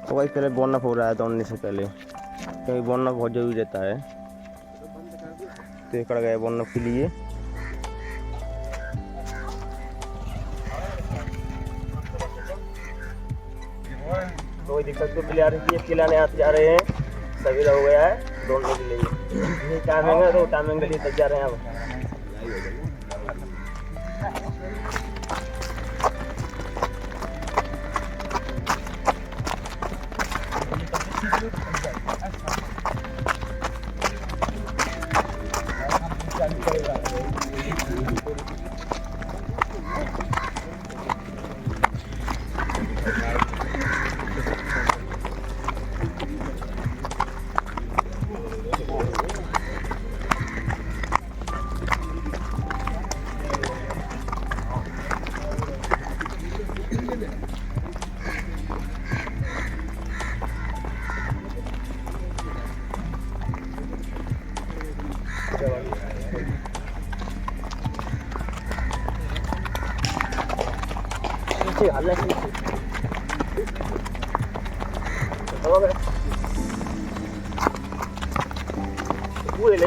तो भाई पहले बोनअप हो रहा है दौड़ने से पहले, क्योंकि बोनअप बहुत जरूरी रहता है। तो ये कर गए बोनअप के लिए। तो वही देख सकते हो प्लेयर खिलाने आते जा रहे हैं, सभी लोग हो गया है दौड़ने के लिए। ये टाइमिंग है तो टाइमिंग के लिए तैयार हैं अब। पूरे ले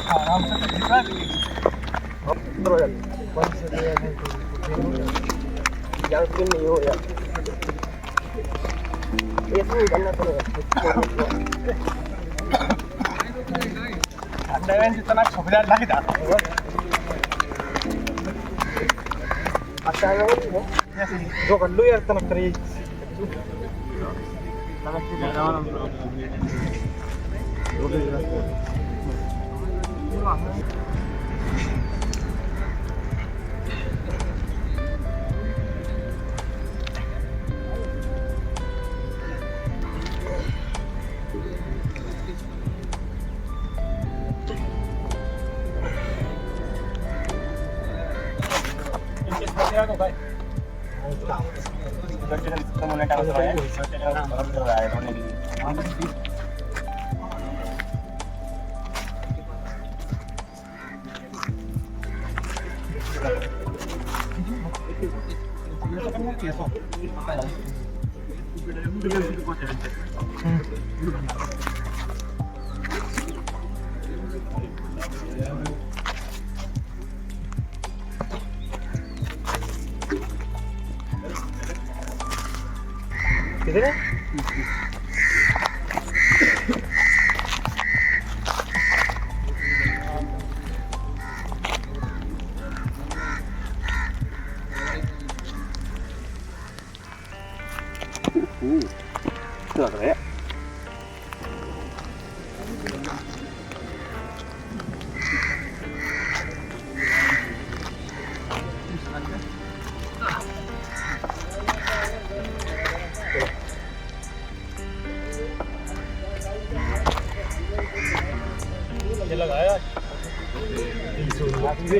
आराम से नहीं हो यार, ये करना पड़ेगा। जितना छोकरा लग जाता है अच्छा जो कर लो यार तनक करिए। किधर है? लग रहा है ये लगाया कौन सी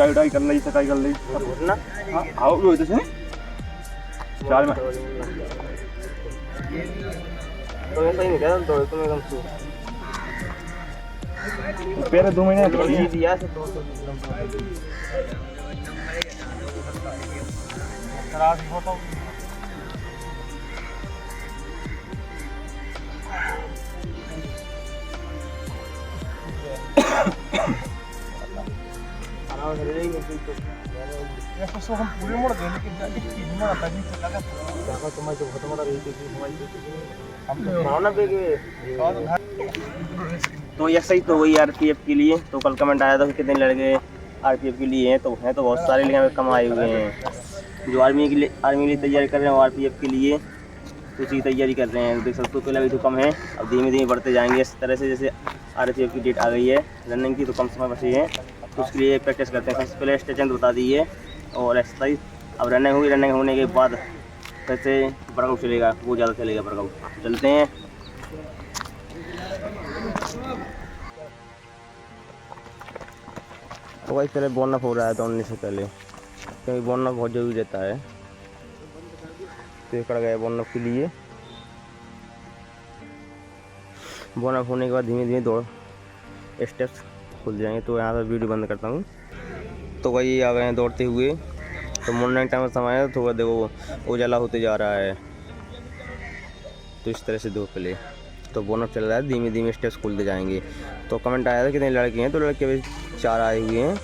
सुडाई कर ली सकाई कर ली आओ चार में तो ऐसा ही नहीं कह तो तुम एकदम सू पहले 2 महीने दिया से 200 खराब फोटो तो हम पूरे मोड़ गए लेकिन तो ये सही तो वही आरपीएफ के लिए। तो कल कमेंट आया था कि कितने लड़के आरपीएफ के लिए हैं, तो हैं तो बहुत सारे लेकिन कम आए हुए हैं। जो आर्मी के लिए तैयारी कर रहे हैं वो आरपीएफ के लिए तो उसकी तैयारी कर रहे हैं। देख सकते हो पहले अभी तो कम है, अब धीमे धीमे बढ़ते जाएंगे। इस तरह से जैसे आरपीएफ की डेट आ गई है रनिंग की तो कम समय बची है, तो उसके लिए प्रैक्टिस करते हैं। सबसे पहले स्ट्रेचिंग बता दी है और एक्सरसाइज। अब रनिंग हुई, रनिंग होने के बाद फिर से वर्कआउट चलेगा, वो ज़्यादा चलेगा वर्कआउट। चलते हैं। तो भाई पहले वार्म अप हो रहा है दौड़ने से पहले, क्योंकि वार्म अप बहुत ज़रूरी रहता है। तो ये कर गए वार्म अप के लिए। वार्म अप होने के बाद धीमे धीमे दौड़ स्टेप्स खुल जाएंगे। तो यहाँ पर वीडियो बंद करता हूँ। तो भाई आ गए हैं दौड़ते हुए। तो मॉर्निंग टाइम का समय है, थोड़ा देखो उजाला होते जा रहा है। तो इस तरह से दो पहले तो वार्म अप चल रहा है, धीमे धीमे स्टेप्स खुलते जाएंगे। तो कमेंट आया था कितने लड़के हैं, तो लड़के अभी 4 आए हुए हैं।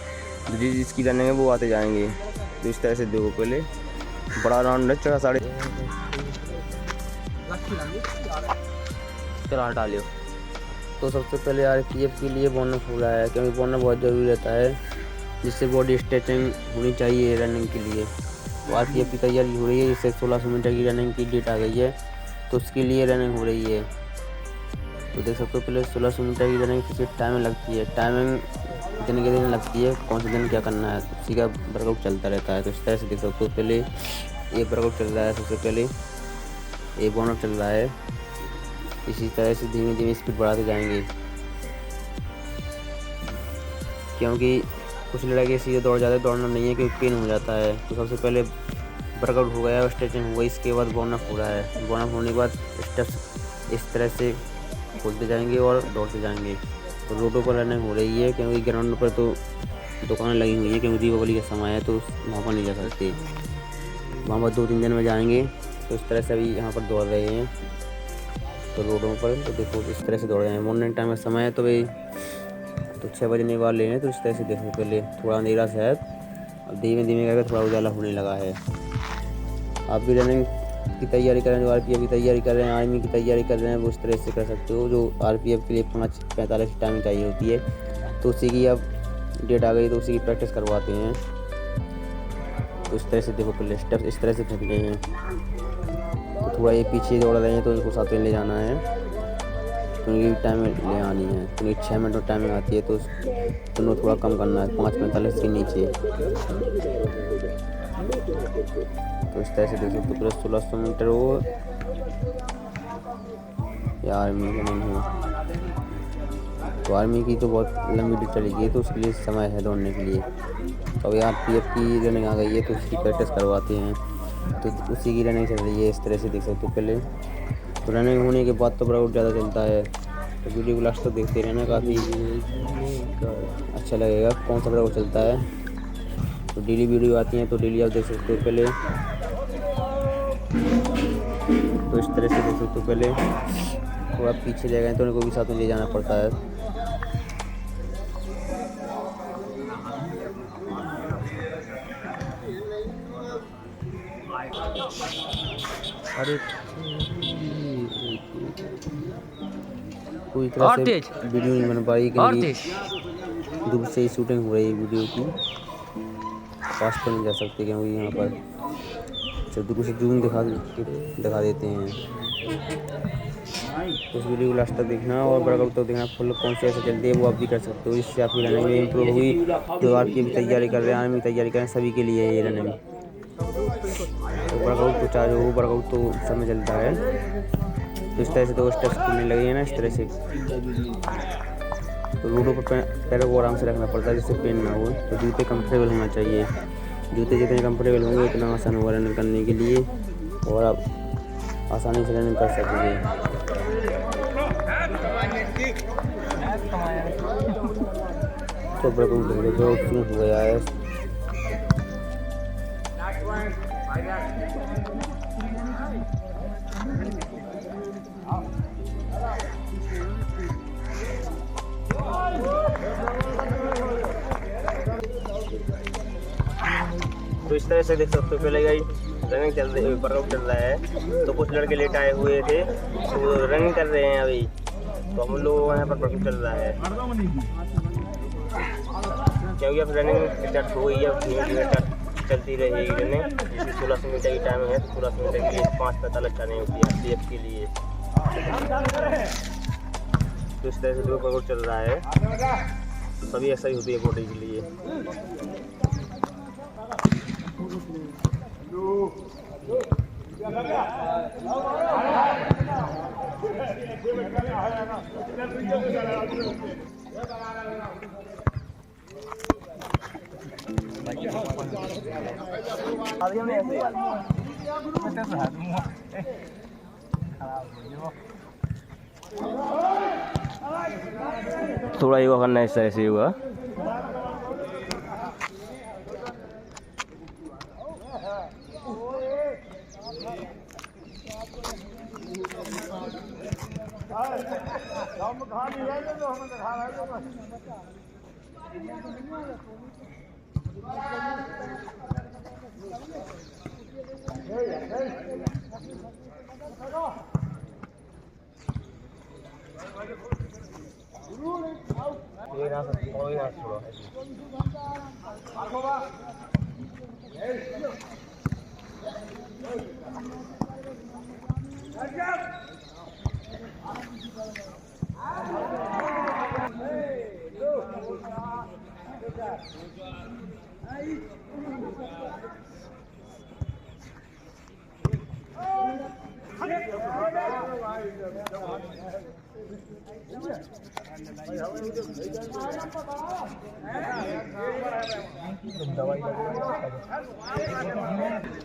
जिसकी रनिंग है वो आते जाएंगे। तो इस तरह से देखो पहले बड़ा राउंड है, चढ़ा 3.5 चला हटा लियो। तो सबसे पहले RPF के लिए वार्म अप हो रहा है, क्योंकि वार्म अप बहुत ज़रूरी रहता है, जिससे बॉडी स्ट्रेचिंग होनी चाहिए रनिंग के लिए। तो RPF की तैयारी हो रही है, जिससे 1600 मीटर की रनिंग की डेट आ गई है, तो उसके लिए रनिंग हो रही है। तो देख सकते हो पहले 1600 मीटर की रनिंग किसी टाइमिंग लगती है, टाइमिंग दिन के दिन लगती है, कौन से दिन क्या करना है, उसी का वर्कआउट चलता रहता है। तो इस तरह से देख सकते हो पहले ये वर्कआउट चल रहा है, सबसे पहले ये वार्म अप चल रहा है। इसी तरह से धीमे धीमे स्पीड बढ़ाते जाएंगे, क्योंकि कुछ लड़के सीधे दौड़ जाते हैं, दौड़ना नहीं है क्योंकि पेन हो जाता है। तो सबसे पहले वर्कआउट हो गया, स्ट्रेचिंग हो गई, इसके बाद वार्म अप हो रहा है। वार्म अप होने के बाद स्टेप्स इस तरह से खोलते जाएंगे और दौड़ते जाएंगे। तो रोडों पर रनिंग हो रही है, क्योंकि ग्राउंड पर तो दुकानें लगी हुई है, क्योंकि दीपावली का समय है, तो वहाँ पर नहीं जा सकते। वहाँ पर 2-3 दिन में जाएंगे। तो इस तरह से अभी यहाँ पर दौड़ रहे हैं तो रोडों पर। तो देखो इस तरह से दौड़ रहे हैं, मॉर्निंग टाइम का समय है, तो भाई तो 6 बजने वाले हैं। तो इस तरह से देखो पहले थोड़ा अंधेरा सा है, अब धीमे धीमे करके थोड़ा उजाला होने लगा है। आप भी रनिंग की तैयारी कर रहे हैं, जो RPF की तैयारी कर रहे हैं, आर्मी की तैयारी कर रहे हैं, वो इस तरह से कर सकते हो। जो RPF के लिए 5:45 की टाइमिंग चाहिए होती है, तो उसी की अब डेट आ गई, तो उसी की प्रैक्टिस करवाते हैं। तो इस तरह से देखो पहले स्टेप्स इस तरह से थक गए हैं। तो थोड़ा ये पीछे दौड़ रहे हैं, तो इनको साथ में ले जाना है, तो उनकी टाइम ले आनी है। तो उनकी 6 मिनट में टाइमिंग आती है, तो उनको थोड़ा कम करना है, 5:45 के नीचे। तो इस तरह से देख सकते हो पूरा 1600 मीटर हो या आर्मी का नहीं हो। तो आर्मी की तो बहुत लंबी डेट चली गई है, तो उसके लिए समय है दौड़ने के लिए। तो अभी RPF की रनिंग आ गई है, तो उसकी प्रैक्टिस करवाते हैं। तो उसी की रनिंग चल रही है, इस तरह से देख सकते हो पहले। तो रनिंग होने के बाद तो वर्कआउट ज़्यादा चलता है। तो वीडियो को लास्ट तक देखते रहना, काफ़ी अच्छा लगेगा कौन सा वर्कआउट चलता है। तो डेली वीडियो आती हैं, तो डेली आप देख सकते हो पहले। तो इस तरह से देख सकते हो पहले। तो आप पीछे रह गए तो उनको भी साथ में ले जाना पड़ता है। अरे कोई तरह से वीडियो नहीं बन पाई, क्योंकि दूर से ही शूटिंग हो रही है वीडियो की, पास तो नहीं जा सकते, क्योंकि यहाँ पर जब दूर से जूम दिखा देते हैं। तो इस वीडियो को लास्ट तक देखना और वर्कआउट तो देखना फुल कौन से ऐसे चलती है, वो आप भी कर सकते हो। इससे आपकी रनिंग में इम्प्रूव हुई। जो आपकी भी तैयारी कर रहे हैं, आर्मी की तैयारी कर रहे हैं, सभी के लिए ये रनिंग। तो वर्कआउट तो चाहे वो वर्कआउट तो समय चलता है। तो इस तरह से तो स्टेप्स खुलने लगे हैं ना, इस तरह से। तो रोडों पर पैरों को आराम से रखना पड़ता है, जिससे पेन ना हो। तो जूते कंफर्टेबल होना चाहिए, जूते जितने कंफर्टेबल होंगे उतना आसान होगा रनिंग करने के लिए, और आप आसानी से रनिंग कर सकेंगे। तो वर्कआउट शुरू हो गया है। तो इस तरह से देख सकते हो पहले गई रनिंग चल रही है, वर्कआउट चल रहा है। तो कुछ लड़के लेट आए हुए थे, तो रनिंग कर रहे हैं अभी। तो हम लोग यहाँ पर वर्कआउट चल रहा है, क्योंकि अब रनिंग स्टार्ट हो गई है। अब धीमे धीमे चलती रहेगी रनिंग। जिसकी 1600 मीटर की टाइम है, तो 1600 मीटर के लिए 5:45 टाइमिंग होती है RPF के लिए। तो इस तरह से जो वर्कआउट चल रहा है, सभी ऐसा ही होती है बॉडी के लिए। अभी हमने ऐसे यार थोड़ा योगा करना है, ऐसे योगा।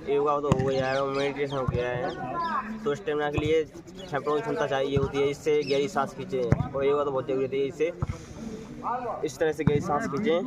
योगा तो हो गया है, मेडिटेशन हो गया है, तो स्टेमिना के लिए फेफड़ों की क्षमता चाहिए होती है, इससे गहरी सांस खींचे। और योगा तो बहुत जरूरी है, इससे इस तरह से गहरी सांस खींचे।